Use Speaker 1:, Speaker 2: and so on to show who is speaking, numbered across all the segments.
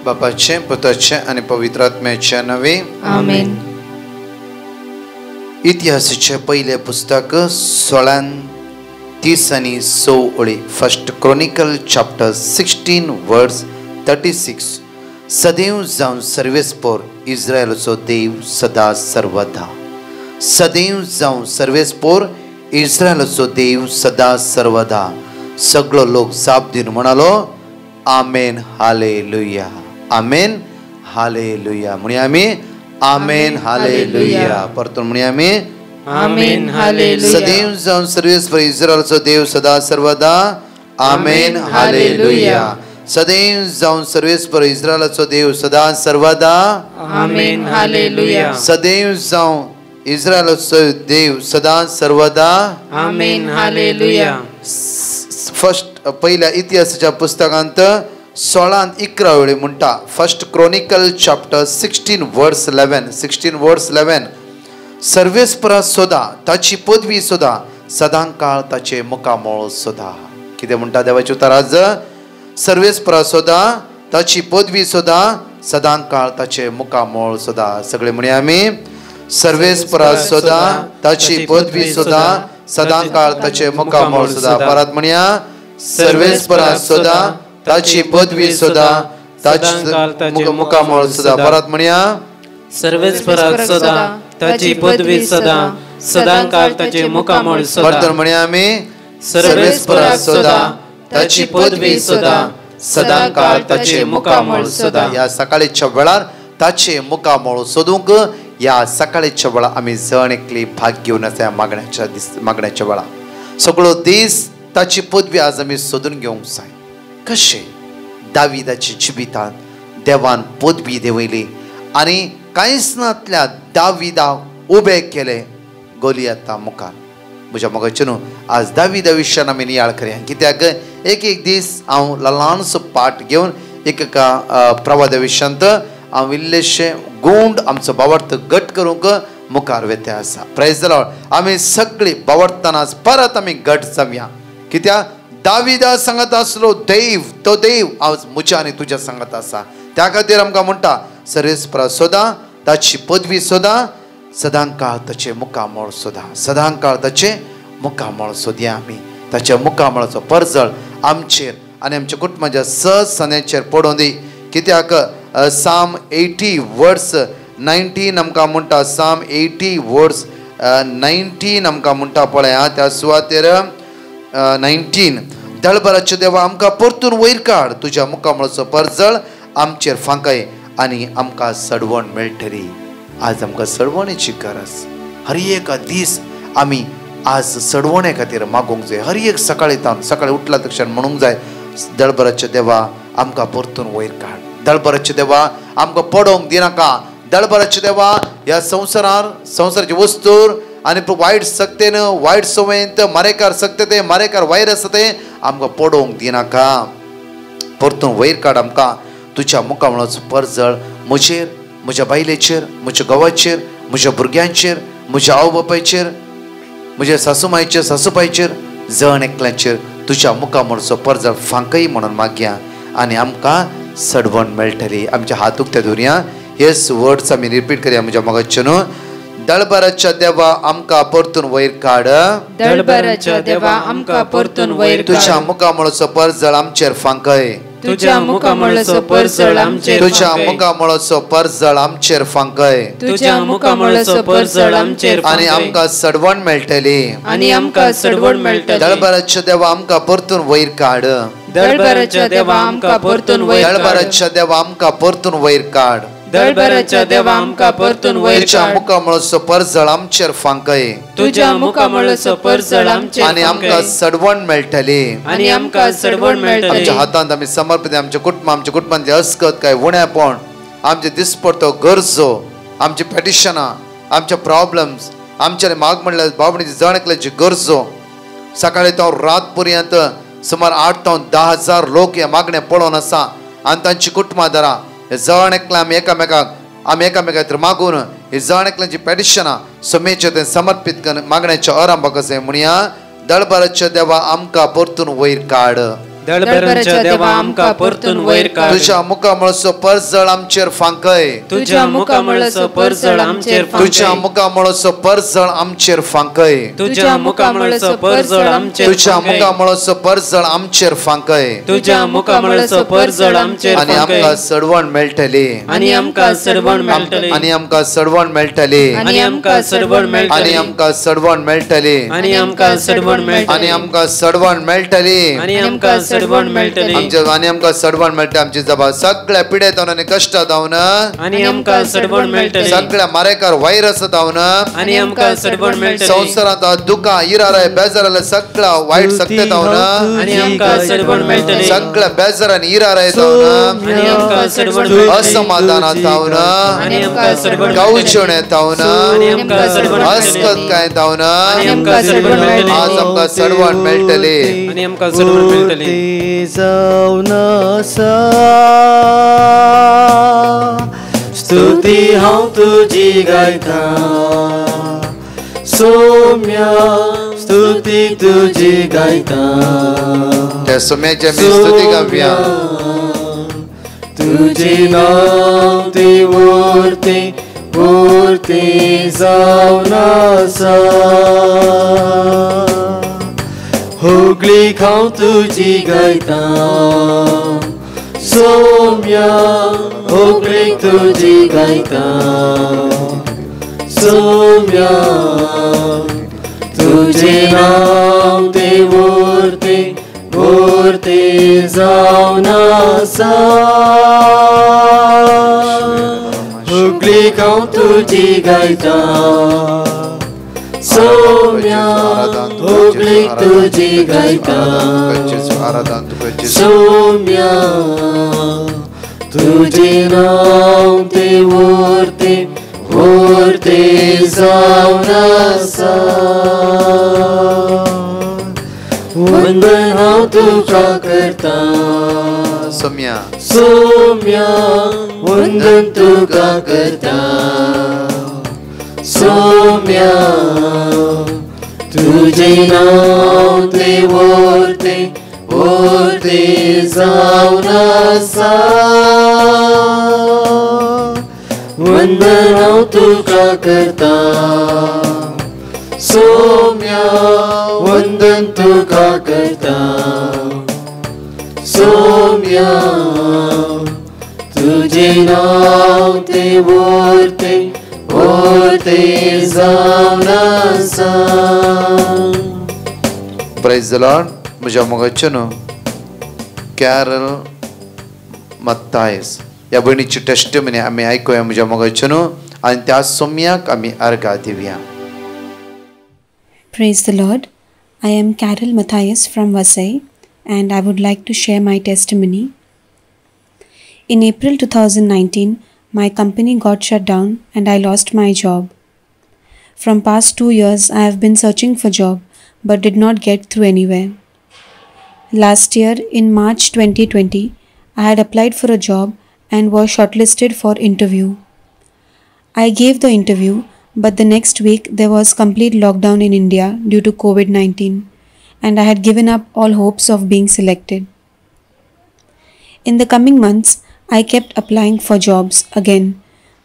Speaker 1: बापाचे पुत्राचे आणि पवित्र आत्म्याचे नावे
Speaker 2: आमेन.
Speaker 1: इतिहासाचे पहिले पुस्तक 16:30 आणि 6 ओळी. फर्स्ट क्रॉनिकल चॅप्टर 16 वर्स 36. सदैव जावन सर्वेस्पोर इस्रायलचो देव सदा सर्वदा. सदैव जावन सर्वेस्पोर इस्रायलचो देव सदा सर्वदा. सगळो लोक जाप दिवन म्हणालो आमेन हालेलुया. Amen hallelujah. म्हणून आम्ही आमेन हालेलुया. परतून म्हणून आम्ही
Speaker 2: आमेन हालेलुया.
Speaker 1: सदैव जावन सर्वेस्पोर इस्रायलचो देव सदा सर्वदा. Amen hallelujah. सदैव जावन सर्वेस्पोर इस्रायलचो देव सदा सर्वदा.
Speaker 2: Amen hallelujah.
Speaker 1: सदैव जावन इस्रायलचो देव सदा सर्वदा.
Speaker 2: Amen hallelujah.
Speaker 1: फर्स्ट पहिल्या इतिहासाच्या पुस्तकांत 16:11 वेळी म्हणटा. फर्स्ट क्रॉनिकल चॅप्टर 16 वर्स 11. 16 वर्स 11. सर्वेस्परा सोदा ताची पदवी सोदा सदांकाळ ताचे मुखामोळ सोदा. कितें म्हणटा देवाचे उतर आज? सर्वेस्परा सोदा ताची पदवी सोदा सदांकाळ ताचे मुखामोळ सोदा. सगळे म्हणे आम्ही सर्वेस्परा सोदा ताची पदवी सोदा सदांकाळ ताचे मुखामोळ सोदा. परत म्हणया सर्वेस्परा सोदा ताची पदवी सोदा ताची मुखामोळ सोदा. परत म्हणया
Speaker 3: सर्वेस्परा सोदा ताची पदवी सोदा सदांकाळ ताचे मुखामोळ सोदा.
Speaker 1: परत म्हणया आम्ही
Speaker 3: सर्वेस्परा सोदा ताची पदवी सोदा सदांकाळ ताचे मुखामोळ सोदा.
Speaker 1: या सकाळीच्या वेळार ताचे मुखामोळ सोदूंक या सकाळीच्या वेळा आम्ही जण एकली भाग घेऊन आसा मागण्याच्या वेळा. सगळो दीस ताची पदवी आज आम्ही सोदून घेवंक जाय. कशे दाविदाच्या जिवितांत देवान पदवी देवयली आनी कांयच नातल्या दाविदाक उबे केले गोलियाता मुखार. म्हज्या मोगाचे न्हू आज दाविदा विशयान आमी नियाळ करया. कित्याक एक दीस हांव ल्हानसो पाठ घेवन एका प्रवादा विशयांत हांव इल्लेशे गोंड आमचो बावर्त घट करूंक मुखार वेते आसा. Praise the Lord. आमी सगळीं बावर्तना परत आमी घट जावया. कित्याक दाविदा सांगत आसलो देव तो देव आज म्हज्या आनी तुज्या सांगत आसा. त्या खातीर आमकां म्हणटा सर्वेस्परा सोदा ताची पदवी सोदा सदांकाळ ताचे मुखामोळ सोदा. सदांकाळ ताचे मुखामोळ सोदया आमी. ताच्या मुखामोळाचो परजळ आमचेर आनी आमच्या कुटुंबाच्या सनेचेर पडोवन दी. कित्याक Psalm 80 वर्स 19 आमकां म्हणटा. Psalm 80 वर्स 19 आमकां म्हणटा पळय. त्या सुवातेर 19 दळबराचे देवा आमकां परतून वयर काड. तुज्या मुखामोळाचो परजळ आमचेर फांकय आनी आमकां सडवण मेळटली. आज आमकां सडवणेची गरज. हर एक दीस आमी आज सडवणे खातीर मागूंक जाय. हर एक सकाळी उठला तक्षण म्हणूंक जाय दळबराचे देवा आमकां परतून वयर काड. दळबराचे देवा आमकां पडोवंक दिनाका. दळबराचे देवा ह्या संवसाराची वस्तूर आनी वायट सक्तेन वायट सवयेंत मारेकार सक्ते ते मारेकार वायर आसा ते आमकां पडोवंक दिनाका. परतून वयर काड आमकां. तुज्या मुखामोळाचो परजळ म्हजेर म्हज्या बायलेचेर म्हज्या घोवाचेर म्हज्या भुरग्यांचेर म्हज्या आवय बापायचेर म्हज्या सासूमायचेर सासूबायचेर जण एकल्यांचेर तुज्या मुखामोळाचो परजळ फांकय म्हणून मागया आनी आमकां सडवण मेळटली. आमच्या हात उक्ते धरुया. हेच वर्ड्स आमी रिपीट करया. म्हज्या मोगाचे न्हू. दळबराच्या देवा आमकां परतून वयर काड.
Speaker 2: दळबराच्या देवा आमकां परतून वयर काड.
Speaker 1: तुज्या मुखामोळाचो परजळ आमचेर फांकय.
Speaker 2: तुज्या मुखामोळाचो परजळ आमचेर
Speaker 1: तुज्या मुखामोळाचो परजळ आमचेर फांकय.
Speaker 2: तुज्या मुखामोळाचो परजळ आमचेर
Speaker 1: आनी आमकां सडवण मेळटली.
Speaker 2: आनी आमकां सडवण मेळटली.
Speaker 1: दळबराच्या देवा आमकां परतून वयर काड.
Speaker 2: दळबराच्या देवा आमकां परतून वयर काड.
Speaker 1: दळबराच्या देवा आमकां परतून वयर काड.
Speaker 2: दळबराच्या देवा आमकां परतून वयर
Speaker 1: तुज्या
Speaker 2: काड.
Speaker 1: मुखामोळाचो परजळ आमचेर फांकय.
Speaker 2: तुज्या मुखामोळाचो परजळ आमचेर
Speaker 1: आनी आमकां सडवण मेळटली.
Speaker 2: आनी आमकां सडवण मेळटली.
Speaker 1: आमच्या हातांत आमी समर्पित आमच्या कुटुंबांतली अस्कत काय उणेपण आमचे दिसपडतो गरजो आमचे पॅटिशनां आमचे प्रॉब्लेम्स आमच्या माग म्हणल्यार बाबणीची जण एकल्याची गरजो सकाळी तो रात पर्यंत सुमार 8 ते 10,000 लोक हे मागणे पळोवन आसा आनी तांची कुटुंबादारां हे जण एकल्या आमी एकामेकांक मागून हे जण एकल्यांची पॅटिशनां समेचे ते समर्पित करून मागण्याच्या आरंभाक असे म्हणया दळबराच्या देवा आमकां परतून वयर काड.
Speaker 3: दळभरांच्या देवा आमकां परतून वयर काड
Speaker 1: तुझ्या मुखा म्हणसो परजळ आमचेर फांकय
Speaker 3: तुझ्या मुखा म्हणसो परजळ आमचेर
Speaker 1: तुझ्या मुखा म्हणसो परजळ आमचेर फांकय
Speaker 3: तुझ्या मुखा म्हणसो परजळ आमचेर
Speaker 1: तुझ्या मुखा म्हणसो परजळ आमचेर फांकय
Speaker 3: तुझ्या मुखा म्हणसो परजळ आमचेर
Speaker 1: आणि आमकां सडवण मेळटली
Speaker 3: आणि आमकां सडवण मेळटली
Speaker 1: आणि आमकां सडवण मेळटली
Speaker 3: आणि आमकां सडवण
Speaker 1: आणि
Speaker 3: मेळटली
Speaker 1: आमकां सडवण मेळटली
Speaker 3: आणि आमकां सडवण मेळटली
Speaker 1: आणि आमकां सडवण मेळटली
Speaker 3: आणि आमकां सडवण मेळटली
Speaker 1: आणि आमकां सडवण मेळटा आमची जबा सगळ्या पिडेतावन आनी कश्टां जावन
Speaker 3: आणि आमकां सडवण मेळटली
Speaker 1: सगळ्या मारेकार व्हायरस जावन
Speaker 3: आणि आमकां सडवण मेळटली
Speaker 1: संवसारांत दुकां इराराय बेजाराले सगळ्या वायट सत्य जावन
Speaker 3: आणि आमकां सडवण मेळटली
Speaker 1: सगळ्या बेजारान इराराय जावन
Speaker 3: आणि आमकां सडवण मेळटली
Speaker 1: असमाधानात जावन
Speaker 3: आणि आमकां सडवण
Speaker 1: गावचणे जावन
Speaker 3: आणि आमकां सडवण
Speaker 1: हसकत काय जावन
Speaker 3: आणि आमकां सडवण मेळटली
Speaker 1: आज आमकां सडवण मेळटली
Speaker 3: आणि आमकां सडवण मेळटली
Speaker 4: जावन आसा स्तुती हांव तुजी गायता सौम्या स्तुती तुजी गायता
Speaker 1: त्या सोम्याच्या मी स्तुती गावया
Speaker 4: तुझे नाव ते वरते वरते जावन आसा होगली खाव तुजी गायता सौम्या होगली तुजी गायता सौम्या तुझे नाव ते वरते वरते जावन आसा होगली खाव तुजी गायता सौम्या होगली तुजी गायता सौम्या तुझे नाव ते वरते वरते जावन आसा वंदन हांव तुका करता
Speaker 1: सोम्या
Speaker 4: सौम्या वंदन तुका करता सौम्या तुझे नाव ते वरते वरते जावन आसा वंदन हांव तुका करता सौम्या वंदन तुका करता सौम्या तुझे नाव ते वरते वरते जावन आसा
Speaker 1: प्रेज द लॉर्ड म्हज्या मोगाचे न्हू कॅरल मत्तायस ह्या भयणीची टेस्टिमनी आमी आयकुया म्हज्या मोगाचे न्हू आनी त्या सोम्याक आमी अर्घा दिवया.
Speaker 5: Praise the Lord. I am Carol Matthias from Vasai and I would like to share my testimony. In April 2019, my company got shut down and I lost my job. From past 2 years, I have been searching for job but did not get through anywhere. Last year, in March 2020, I had applied for a job and was shortlisted for interview. I gave the interview, but the next week there was complete lockdown in India due to COVID-19 and I had given up all hopes of being selected. In the coming months, I kept applying for jobs again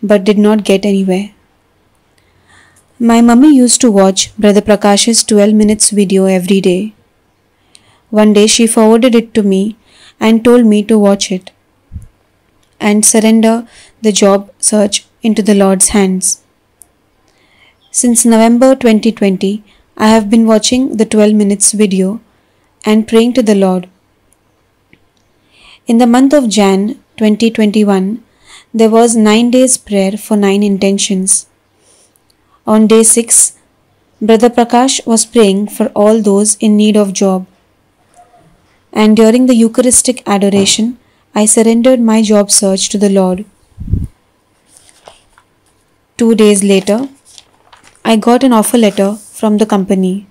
Speaker 5: but did not get anywhere. My mummy used to watch Brother Prakash's 12 minutes video every day. One day she forwarded it to me and told me to watch it and surrender the job search into the Lord's hands. Since November 2020, I have been watching the 12 minutes video and praying to the Lord. In the month of Jan 2021, there was 9 days prayer for 9 intentions. On day 6, Brother Prakash was praying for all those in need of job. And during the Eucharistic adoration, I surrendered my job search to the Lord. 2 days later, I got an offer letter from the company,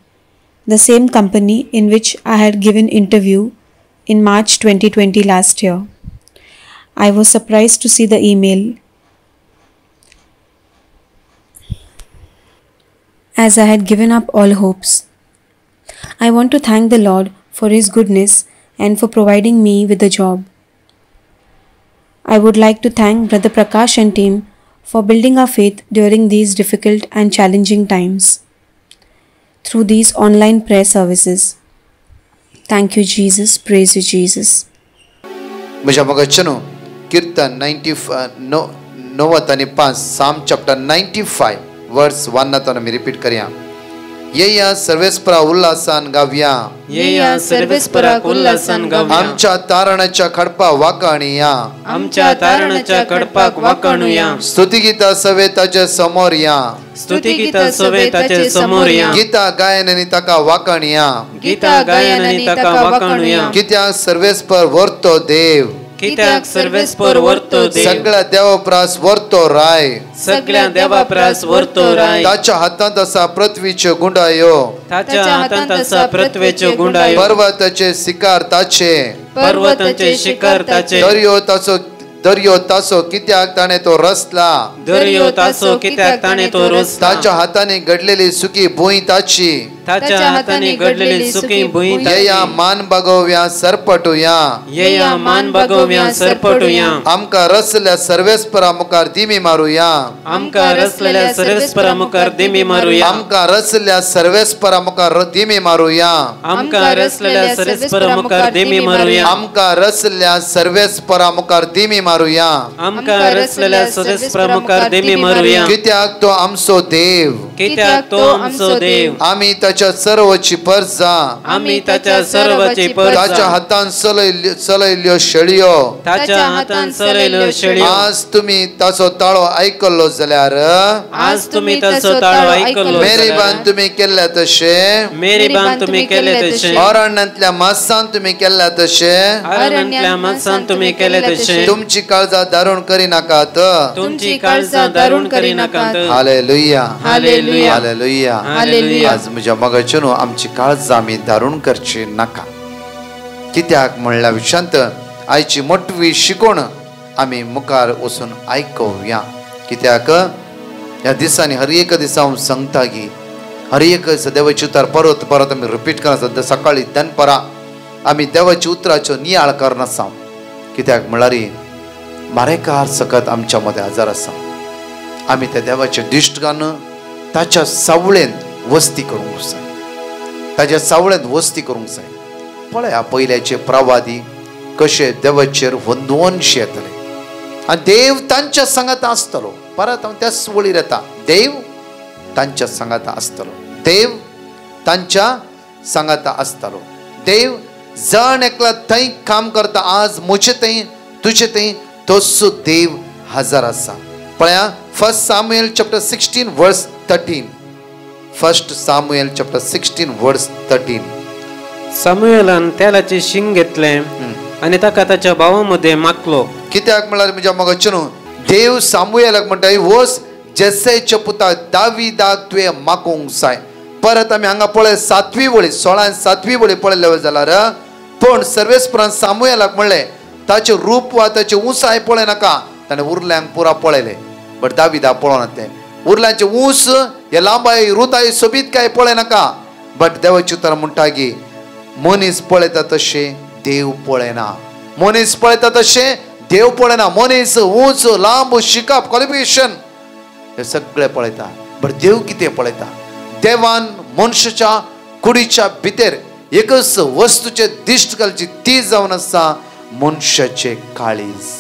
Speaker 5: the same company in which I had given interview in March 2020 last year. I was surprised to see the email. As I had given up all hopes. I want to thank the Lord for His goodness and for providing me with a job. I would like to thank Brother Prakash and team for building our faith during these difficult and challenging times through these online prayer services. Thank you, Jesus. Praise you, Jesus.
Speaker 1: म्हज्या मोगाचेनो कीर्तन 95 साम chapter 95 वर्स 1 नातून आमी repeat करया. ये या सर्वेस्परा उल्हासान गावया,
Speaker 3: ये या सर्वेस्पराक उल्हासान गावया.
Speaker 1: आमच्या तारणाच्या खडपा वाकाणया,
Speaker 3: आमच्या तारणाच्या कडपाक वाकाणूया.
Speaker 1: स्तुतिगीता सवे ताचे समोर या,
Speaker 3: स्तुतिगीता सवे ताचे समोर या.
Speaker 1: गीता गायनांनी ताका वाकाणया,
Speaker 3: गीता गायनांनी ताका वाकाणूया.
Speaker 1: कित्याक सर्वेस्पर वर्तो देव,
Speaker 3: कित्याक सर्वेस्पर वर्तो देव.
Speaker 1: सगळ्या देवप्रास वर्तो राय,
Speaker 3: सगळ्या देवाप्रास वर्तो राय.
Speaker 1: ताच्या हातांत आसा पृथ्वीच्यो गुंडायो,
Speaker 3: ताच्या हातांत आसा पृथ्वेच्यो गुंडायो.
Speaker 1: पर्वताचे शिकार ताचे,
Speaker 3: पर्वतांचे शिखर ताचे.
Speaker 1: दर्यो तासो कित्याक ताणे तो रचला,
Speaker 3: दर्यो तासो कित्याक ताणे तो रचला.
Speaker 1: ताच्या हाताने घडलेली सुकी भुंय ताची,
Speaker 3: ताच्या हाताने घडलेली सुकी भुंय
Speaker 1: येया मान बागोव्या सरपटुया,
Speaker 3: येया मान बागोव्या सरपटुया.
Speaker 1: आमकां रचल्या सर्वेस्परा मुखार दिमी मारुया,
Speaker 3: आमकां रचलेल्या सर्वेस्परा मुखार दिमी मारुया.
Speaker 1: आमकां रचल्या सर्वेस्परा मुखार दिमी मारुया,
Speaker 3: आमकां रचलेल्या सर्वेस्परा मुखार दिमी मारुया.
Speaker 1: आमकां रचल्या सर्वेस्परा मुखार दिमी मारुया.
Speaker 3: आमकां रचलेल्या सर्वेस्परा मुखार दिमी मारुया.
Speaker 1: कित्याक तो आमचो देव,
Speaker 3: कित्याक तो आमचो देव.
Speaker 1: आमी ताच्या सर्वची परजा,
Speaker 3: आमी ताच्या सर्वची परजा.
Speaker 1: ताच्या हातान चलयल्यो शेळयो,
Speaker 3: ताच्या हातान चलयल्यो शेळयो.
Speaker 1: आज तुम्ही ताचो ताळो आयकल्लो जाल्यार,
Speaker 3: आज तुम्ही ताचो ताळो आयकल्लो
Speaker 1: मेरीबान तुम्ही केल्ले तशे,
Speaker 3: मेरीबान तुम्ही केले तशे.
Speaker 1: अरण्यांतल्या मासान तुम्ही केल्ले तशे,
Speaker 3: अरण्यांतल्या माणसान तुम्ही केले तशे.
Speaker 1: तुमची काळजा दारूण करी नाकात.
Speaker 3: तुमची काळजा दारूण करी नाकात.
Speaker 1: Hallelujah,
Speaker 3: hallelujah,
Speaker 1: hallelujah.
Speaker 3: हालेलुया.
Speaker 1: आज म्हज्या मोगाचेनो आमची काळजा आमी दारूण करची नाका. कित्याक म्हणल्या विशांत आयची मोठवी शिकोण आमी मुखार वचून आयकुया. कित्याक ह्या दिसांनी हर एक दिसा हांव सांगता की हर एक देवाची उतर परत परत आमी रिपीट करना. सकाळी दनपरा आमी देवाची उतराच्यो नियाळ करनासा. कित्याक म्हळ्यार मारेकार सकत आमच्या मदें आजार आसा. आमी त्या देवाचे दिश्ट घालून ताच्या सावळेंत वस्ती करूंक जाय, ताच्या सावळेंत वस्ती करूंक जाय. पळया पयल्याचे प्रवादी कशे देवाचेर वंदवंश येतले आनी देव तांच्या संगत आसतलो. परत हांव त्याच वळीर येता, देव तांच्या संगत आसतलो, देव तांच्या संगत आसतलो. देव जण एकला थंय काम करता. आज मुझे थंय तुझे थंय तोच देव हजर आसा. पळया फर्स्ट सामुएल चॅप्टर 16 वर्स 13. फर्स्ट सामुएल चॅप्टर 16 वर्स 13.
Speaker 3: सामुएलान तेलाचे शिंग घेतले आणि ताका ताच्या भावामध्ये मागलो.
Speaker 1: कित्याक म्हळ्यार म्हज्या मोगाचेनो देव सामुएलाक म्हणटा वस जेसेच्या पुता दाविदाक तुवें मागूंक जाय. परत आमी हांगा पळय 7वी वळी 16 वळी पळयले जाल्यार पण सर्वेस्परान सामुएलाक म्हणले ताचे रूप वा ताचे उंचाय पळय नाका. ताणें उरल्यांक पुरा पळयले बट दाविदा पळोवना. ते उरल्यांचे उंच हे लांबाय रुंदाय सोबीत काय पळय नाका. बट देवाची उतर म्हणटा की मनीस पळयता तशें देव पळयना. मनीस पळयता तशें देव पळयना. मनीस उंच लांब शिकप क्वॉलिफिकेशन हे सगळे पळयता बट देव कितें पळयता. देवान मनशाच्या कुडीच्या भितर एकच वस्तूचे दिश्ट घालची ती जावन आसा मनशाचे काळीज.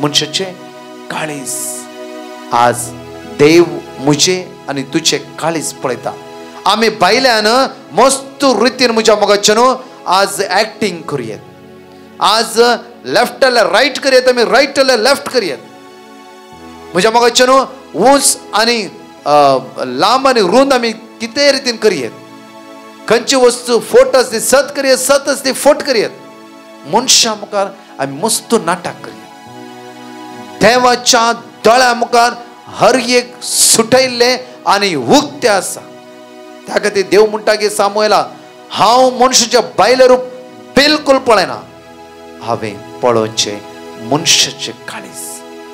Speaker 1: मनशाचे काळीज. आज देव मुझे आणि तुझे काळीज पळयता. आमी बायल्यान मस्त रितीन म्हज्या मोगाचेनो आज ऍक्टिंग करूयात. आज लेफ्टले राईट करूयात, आमी राईटले लेफ्ट करूयात. म्हज्या मोगाचेनो उंच आणि लांब आणि रुंद आमी कितें रितीन करूयात. खंयची वस्तू फोट आसली सत करूयात, सत आसली फोट करूयात. मनशा मुखार आमी मस्त नाटक करूयात. देवाच्या दोळ्या मुखार हर एक सुटयल्ले आणि उक्ते आसा. त्या खातीर देव म्हणटा की सामुएला हांव मनशाच्या भायले रूप बिलकुल पळयना. हांवें पळोवचें मनशाचें काळीज.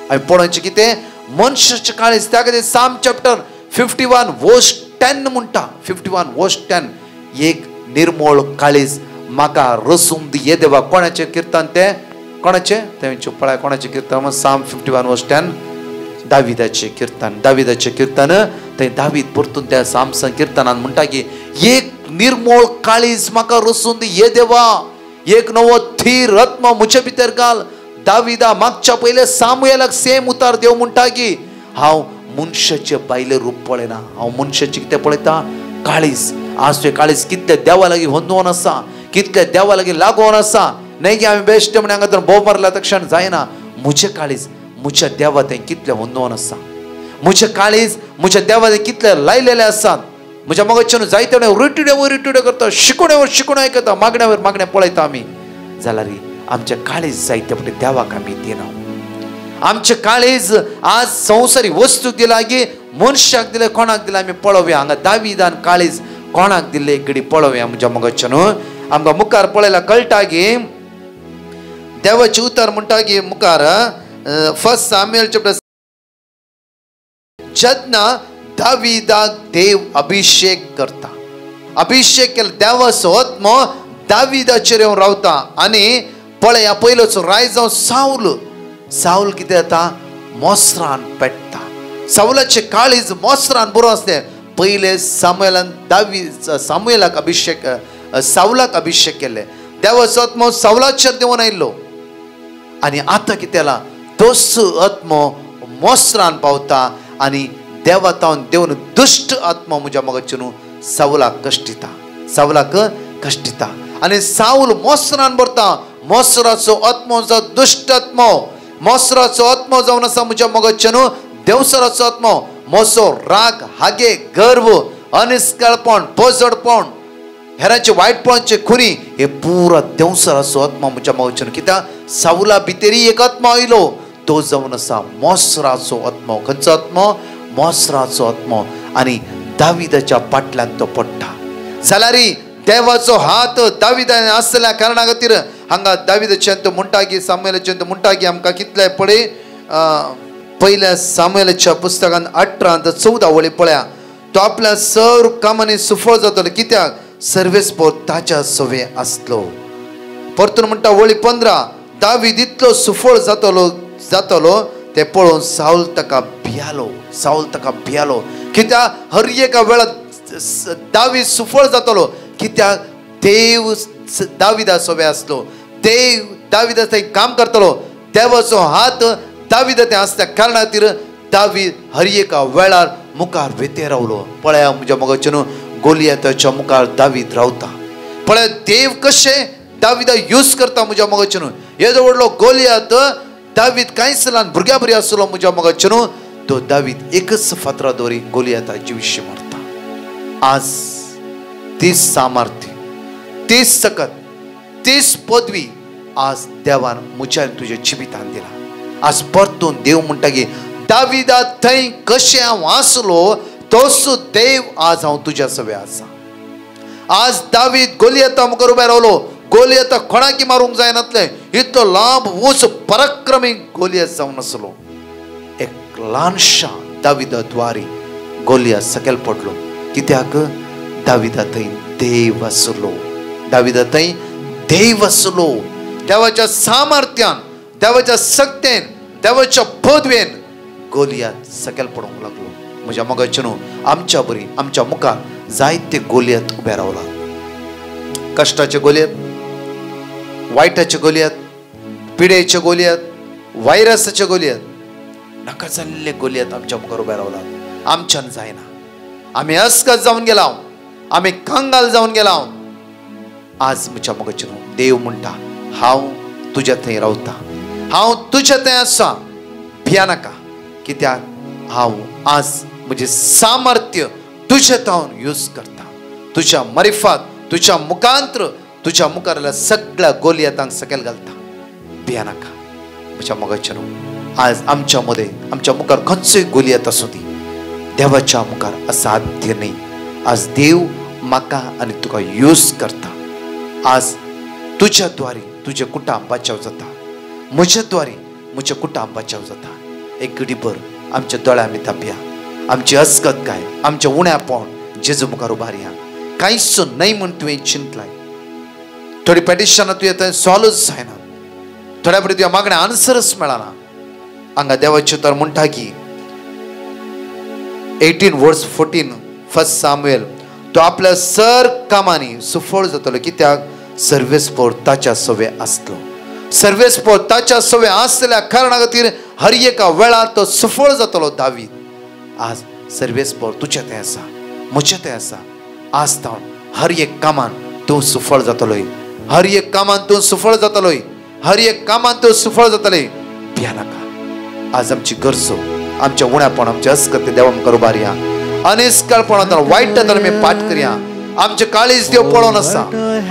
Speaker 1: हांवें पळोवचें कितें मनशाचें काळीज. त्या खातीर साम चॅप्टर 51 वर्स 10 म्हणटा. 51 वर्स 10 एक निर्मळ काळीज म्हाका रसून दी ये देवा. कोणाचे कीर्तन ते? कोणाचे ते पळय कोणाचे कीर्तन? साम 51 वर्स 10 दाविदाचे कीर्तन. दाविदाचे कीर्तन ते दावीद परतून त्या सामसन कीर्तनान म्हणटा की एक निर्मळ काळीज म्हाका रसून दी ये देवा. एक नवो थीर आत्मा म्हजे भितर घाल. दाविदा मागच्या पयले सामुएलाक सेम उतार देव म्हणटा की हांव मनशाचे बायले रूप पळयना, हांव मनशाचे कितें पळयता? काळीज. आज ते काळीज कितले देवा लागीं होंदोवन आसा, कितले देवा लागीं लागोवन आसा. न्हय की हांवें बेश्टे म्हण हांगा तर बोव मारल्या तक्षण जायना. म्हजें काळीज म्हज्या देवा तें कितलें होंदोवन आसा. म्हजें काळीज म्हज्या देवा तें कितले लायलेले आसात. म्हज्या मोगाच्यान जायते रिटुडे वयर रिटुडे करता, शिकोण्यावर शिकोण आयकता, मागण्यावर मागणें पळयता आमी. जाल्यार आमचें काळीज जायते पटे देवाक आमी दिना. आमचें काळीज आज संवसारी वस्तूक दिला की मनशाक दिले, कोणाक दिले आमी पळोवया. हांगा दाविदान काळीज कोणाक दिले एक घडी पळोवया. म्हज्या मोगाच्यान आमकां मुखार पळयल्यार कळटा की देवाचे उतर म्हणटा की मुखार 1 सामुएल चॅप्टर जेन्ना दाविदाक देव अभिषेक करता, अभिषेक केला देवाचो आत्मो दाविदाचेर येवन रावता. आनी पळया पयलोचो राय जावन साऊल कितें जाता? मोसरान पेट्टा. साऊलाचे काळीज मोसरान बरो आसले. पयले सामुएलाक अभिषेक साऊलाक अभिषेक केले. देवाचो आत्मो साऊलाचेर देवून आयिल्लो. आनी आतां कितें जाला? तोच आत्मो मोसरान पावता आनी देवा तावन देवन दुष्ट आत्मो म्हज्या मोगाच्यान साऊलाक कश्टिता. आनी साऊल मोसरान भरता. मोसराचो आत्मो जो दुष्ट आत्मो, मोसराचो आत्मो जावन आसा म्हज्या मोगाच्यान देवसराचो आत्मो. मोसो राग, हागे, गर्व, अनिस्कळपण, पोजडपण, हेरांचे वायटपणाचे खुरी हे पुरो देवसराचो आत्मो म्हज्या मोगाच्यान. कित्याक साऊला भितरी एक आत्मो आयलो, तो जावन आसा मोसराचो आत्मो. खंयचो आत्मो? मोसराचो आत्मो. आनी दाविदाच्या पाटल्यान तो पडटा. जाल्यार देवाचो हात दाविदान आसल्या कारणा खातीर हांगा दाविदाचें तो म्हणटा की सामुएलाचें तो म्हणटा की आमकां कितले पळय पयल्या सामुएलाच्या पुस्तकान 18 ते 14 वळी पळया. तो आपल्या सर्व कामांनी सुफळ जातलो, कित्याक सर्वेस्पोर ताच्या सवे आसलो. परतून म्हणटा वळी 15 दावीद इतलो सुफळ जातलो ते पळोवन साऊल ताका भियालो. कित्याक हर एका वेळा दावीद सुफळ जातलो, कित्याक देव दाविदा सोबे आसलो. देव दाविदा थंय काम करतलो. देवाचो हात दाविदा थंय आसल्या कारणा खातीर दावीद हर एका वेळार मुखार वेते रावलो. पळया म्हज्या मोगाच्यान गोलियाताच्या मुखार दावीद रावता. पळय देव कशें दाविदा यूज करता म्हज्या मोगाच्यान. येदो व्हडलो गोलियात दावीद कांयच ल्हान भुरग्या बरी आसलो म्हज्या मोगाच्यान. तो दावीद एकच फातरा दवरी गोलियाताचे विशीं मारता. आज तीच सामर्थ्य, तीच सकत, तीच पदवी आज देवान म्हज्या तुज्या जिवितान दिला. आज परतून देव म्हणटा की दाविदा थंय कशें हांव आसलो तोच देव आज हांव तुज्या सवे आसा. आज दावीद गोलियाता मुखार उबे रावलो. गोलियाता कोणाकी मारूंक जायनातले. इतलो लांब ऊंच पराक्रमी गोलियात जावन आसलो. एक ल्हानशा दाविदा द्वारी गोलियात सकयल पडलो. कित्याक दाविदा थंय देव आसलो. दाविदा थंय देव आसलो. देवाच्या सामर्थ्यान, देवाच्या सक्तेन, देवाच्या पदवेन गोलियात सकयल पडूंक लागलो. म्हज्या मोगाच्यान आमच्या बरी आमच्या मुखार जायते गोलियात उबे रावला. कश्टाचे गोलियात, वायटाचे गोलियात, पिडेचे गोलियात, व्हायरसाचे गोलियात, नाका जाल्ले गोलियात आमच्या मुखार उबे रावला. आमच्यान जायना. आमी अस्कत जावन गेला, आमी कांगाल जावन गेला. आज म्हज्या मोगाच्यान देव म्हणटा हांव तुज्या थंय रावता, हांव तुज्या थंय आसा. भिया नाका. कित्याक हांव आज म्हजें सामर्थ्य तुज्या हांव यूज करता. तुज्या मरिफात, तुज्या मुखांत्र, तुज्या मुखार सगळ्या गोलियातांक सकयल घालता. भिया नाका. म्हज्या मोगाच्यान आज आमच्या मदें आमच्या मुखार खंयचोय गोलियात आसूं दी, देवाच्या मुखार असाध्य न्ही. आज देव म्हाका आनी तुका यूज करता. आज तुज्या द्वारे तुजें कुटांब बचाव जाता. म्हज्या द्वारे म्हजें कुटांब बचाव जाता. एक घडीभर आमच्या दोळ्या आमी धांपया. आमची अस्कत काय, आमचें उण्यापण जेजू मुखार उबारया. कांयच न्हय म्हूण तुवें चिंतलाय. थोडी पेटिशन तुवें थंय सॉल्वच जायना, थोड्या फावटी तुज्या मागण्या आन्सरच मेळना. हांगा देवाचे उतर म्हणटा की 18:14 फर्स्ट सामुएल, तो आपल्या सर कामांनी सुफळ जातलो, कित्याक सर्वेस्पर ताच्या सवे आसलो. सर्वेस्पर ताच्या सवे आसलेल्या कारणा खातीर हर एका वेळार तो सुफळ जातलो. दावीद आज सर्वेस्पर तुझें तें आसा, म्हजें तें आसा. आज तावन हर एक कामान तूं सुफळ जातलोय, हर एक कामान तूं सुफळ जातलोय, हर एक कामान तूं सुफळ जातलें. भिया नाका. आज आमची गरजो, आमच्या उण्यापण, आमचे अस्कते देव आमकां रुबारया. अनिस्कळपणांतल्यान वायटांतल्यान आमी पाठ करया. आमचे काळीज देव पळोवन आसा,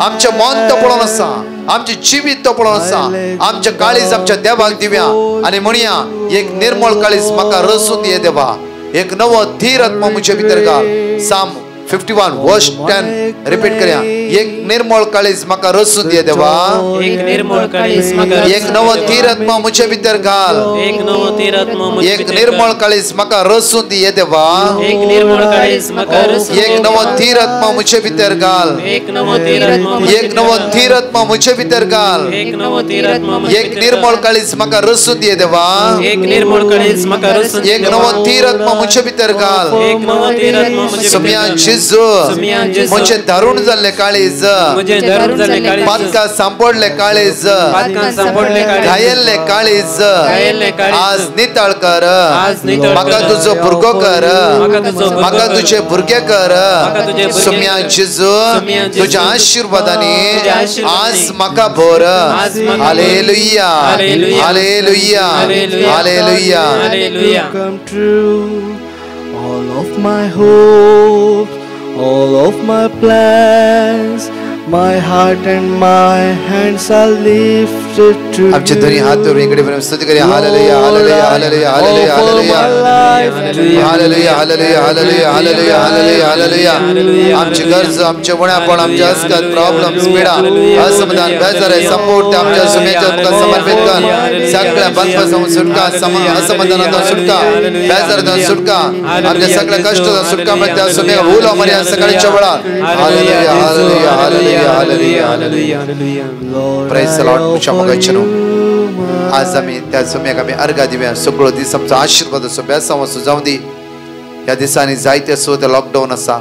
Speaker 1: आमचे मन तो पळोवन आसा, आमचे जिवीत तो पळोवन आसा. आमचे काळीज आमच्या देवाक दिवया आनी म्हणया, एक निर्मळ काळीज म्हाका रसून दिये देवा, एक नवो धीर आत्मा म्हजे भितर घाल. साम 51:10 रिपीट करया. एक निर्मळ काळीज म्हाका रसून दिये देवा,
Speaker 3: एक निर्मळ काळीज म्हाका,
Speaker 1: एक नवो धीर आत्मा म्हजे भितर घाल.
Speaker 3: एक नवो धीर आत्मा म्हजे
Speaker 1: एक
Speaker 3: भितर
Speaker 1: निर्मळ काळीज म्हाका रसून दिये देवा,
Speaker 3: एक निर्मळ काळीज म्हाका रसून
Speaker 1: एक नवो धीर आत्मा म्हजे भितर घाल.
Speaker 3: एक नवो धीर आत्मा
Speaker 1: एक नवो धीर आत्मा म्हजे भितर घाल.
Speaker 3: एक नवो धीर आत्मा
Speaker 1: एक निर्मळ काळीज म्हाका रसून दिये देवा,
Speaker 3: एक निर्मळ काळीज म्हाका रसून
Speaker 1: एक नवो धीर आत्मा म्हजे भितर घाल.
Speaker 3: एक नवो धीर आत्मा म्हजे
Speaker 1: सुमया
Speaker 3: भितर
Speaker 1: जेजू, म्हजे दारूण जाल्ले काळीज,
Speaker 3: म्हजे दारूण जाल्ले काळीज,
Speaker 1: पातकां सांपडले काळीज,
Speaker 3: पातकां सांपडले काळीज,
Speaker 1: घायल्ले काळीज,
Speaker 3: घायल्ले काळीज,
Speaker 1: आज नितळ कर.
Speaker 3: आज नितळ कर.
Speaker 1: म्हाका तुजो भुरगो कर,
Speaker 3: म्हाका तुजो भुरगो
Speaker 1: म्हाका
Speaker 3: कर.
Speaker 1: तुजे भुरगे कर.
Speaker 3: म्हाका तुजे भुरगे
Speaker 1: सुमया
Speaker 3: कर.
Speaker 1: जेजू,
Speaker 3: सुमया जेजू,
Speaker 1: तुज्या आशीर्वादांनी
Speaker 3: तुज्या आशीर्वादांनी
Speaker 1: आज म्हाका भर.
Speaker 3: आज म्हाका भर.
Speaker 1: Hallelujah,
Speaker 3: hallelujah,
Speaker 1: hallelujah,
Speaker 3: hallelujah,
Speaker 1: hallelujah.
Speaker 3: Hallelujah.
Speaker 4: Come true. All of my hopes, all of my plans, my heart and my hands are lifted to
Speaker 1: आमचे दोन्ही हात जोडून इकडे वळून स्तुती करूया. Hallelujah, hallelujah, hallelujah, hallelujah, hallelujah. Hallelujah, hallelujah, hallelujah, hallelujah, hallelujah, hallelujah. आमची गरज, आमचे गुण्यापण, आमचे अस्कत, प्रॉब्लेम्स, पीडा, असमाधान, बेजार, संपूर्ण आमच्या सुमेच्या तुका समर्पित कर. सगळ्या बंधपासून सुटका, असमाधानातून सुटका, बेजारातून सुटका, आमच्या सगळ्या कष्टातून सुटका मिळते. सुमेला भूल मर्या सकाळच्या वेळात. Hallelujah, hallelujah, hallelujah, hallelujah, hallelujah. Praise the lord. मुझ्या मगाचनो आज आम्ही त्या सुम्याक आम्ही अर्घा दिव्या. सगळो दीस आमचो आशीर्वाद असो, बेसांव असो जावं दी. ह्या दिसांनी जायते असो ते लॉकडाऊन आसा.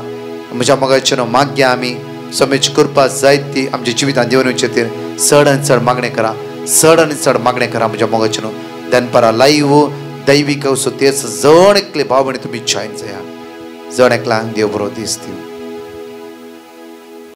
Speaker 1: म्हज्या मगाचनो मागया आमी सोम्याची कृपा जायती आमच्या जिवितांत दिवनचे खातीर चड आनी चड मागणें करा, चड आनी चड मागणें करा. म्हज्या मगाचनो दनपारा लाईव्ह दैवीक असो तेच जण एकले भाव भयणी तुमी जॉयन जाया. जण एकल्यांक देव बरो दीस दिवं.